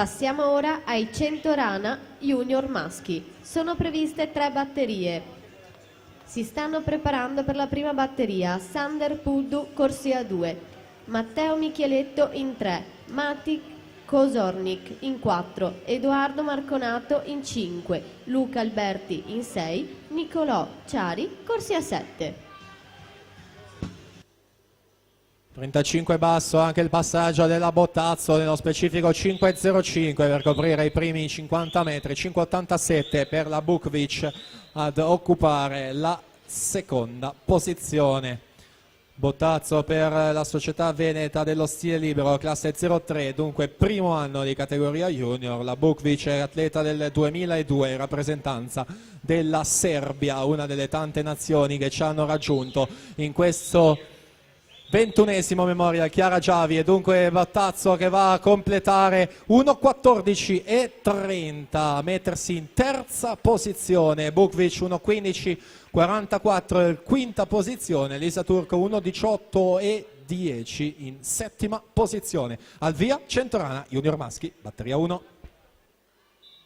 Passiamo ora ai 100 rana junior maschi. Sono previste 3 batterie. Si stanno preparando per la prima batteria Sander Puddu corsia 2, Matteo Micheletto in 3, Mati Kosornik in 4, Edoardo Marconato in 5, Luca Alberti in 6, Nicolò Ciari corsia 7. 35 basso anche il passaggio della Bottazzo, nello specifico 5.05 per coprire i primi 50 metri, 5.87 per la Bukvic ad occupare la seconda posizione. Bottazzo per la società veneta dello stile libero, classe 03, dunque primo anno di categoria junior. La Bukvic è atleta del 2002 in rappresentanza della Serbia, una delle tante nazioni che ci hanno raggiunto in questo 21esimo Memorial Chiara Giavi, e dunque Bottazzo che va a completare 1.14.30 a mettersi in terza posizione. Bukvic 1.15.44 quinta posizione, Lisa Turco 1.18.10 in settima posizione. Al via 100 rana junior maschi, batteria 1.